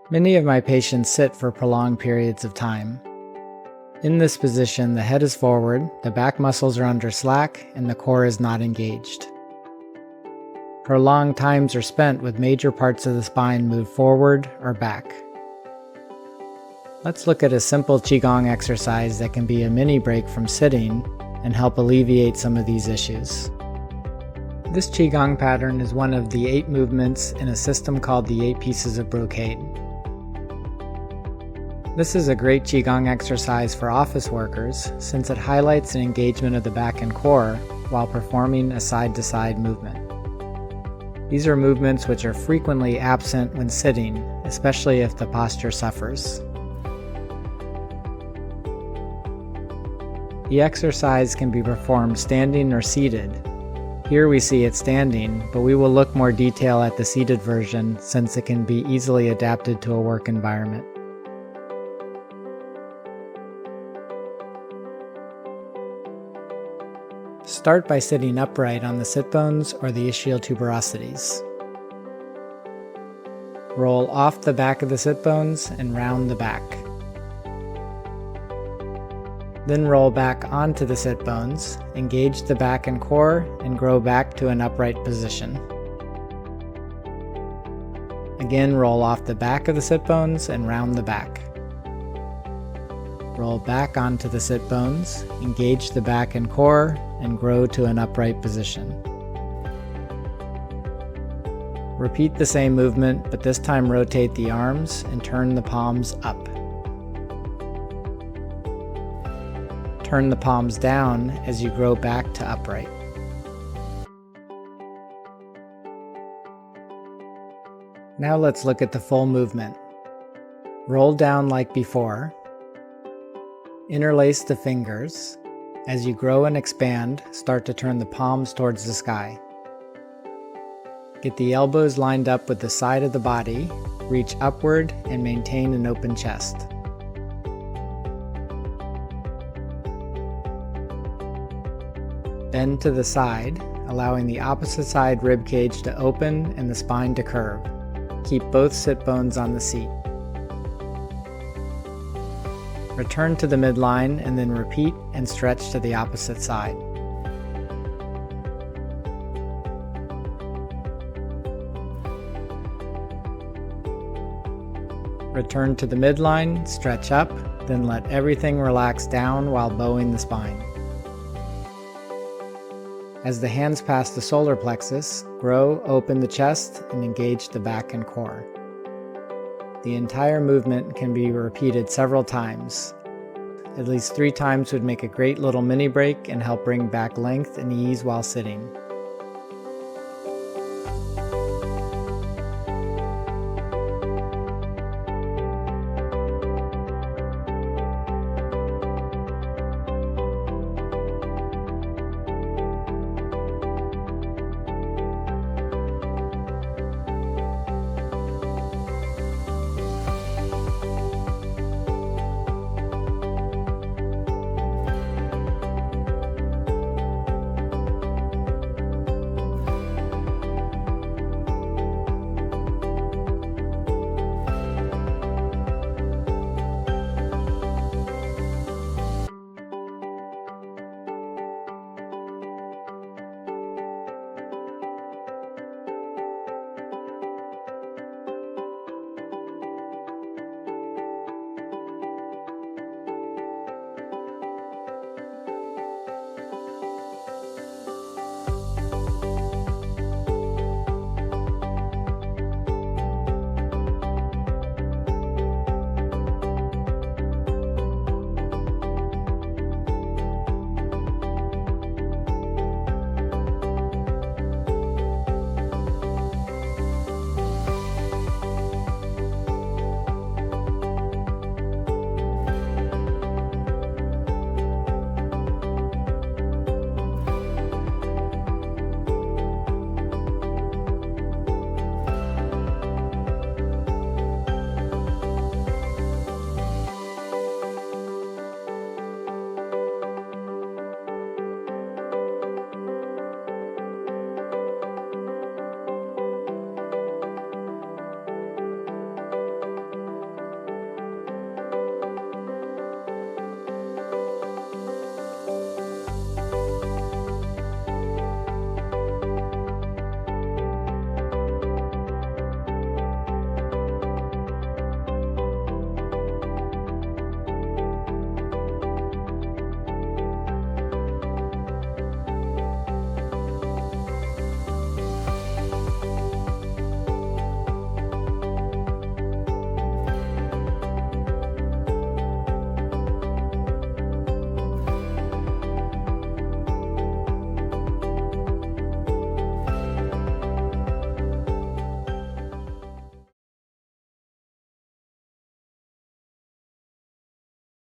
Many of my patients sit for prolonged periods of time. In this position, the head is forward, the back muscles are under slack, and the core is not engaged. Prolonged times are spent with major parts of the spine moved forward or back. Let's look at a simple Qigong exercise that can be a mini break from sitting and help alleviate some of these issues. This Qigong pattern is one of the 8 movements in a system called the 8 Pieces of Brocade. This is a great Qigong exercise for office workers since it highlights an engagement of the back and core while performing a side-to-side movement. These are movements which are frequently absent when sitting, especially if the posture suffers. The exercise can be performed standing or seated. Here we see it standing, but we will look more detail at the seated version since it can be easily adapted to a work environment. Start by sitting upright on the sit bones or the ischial tuberosities. Roll off the back of the sit bones and round the back. Then roll back onto the sit bones, engage the back and core, and grow back to an upright position. Again, roll off the back of the sit bones and round the back. Roll back onto the sit bones, engage the back and core, and grow to an upright position. Repeat the same movement, but this time rotate the arms and turn the palms up. Turn the palms down as you grow back to upright. Now let's look at the full movement. Roll down like before. Interlace the fingers. As you grow and expand, start to turn the palms towards the sky. Get the elbows lined up with the side of the body, reach upward, and maintain an open chest. Bend to the side, allowing the opposite side rib cage to open and the spine to curve. Keep both sit bones on the seat. Return to the midline and then repeat and stretch to the opposite side. Return to the midline, stretch up, then let everything relax down while bowing the spine. As the hands pass the solar plexus, grow, open the chest, and engage the back and core. The entire movement can be repeated several times. At least 3 times would make a great little mini break and help bring back length and ease while sitting.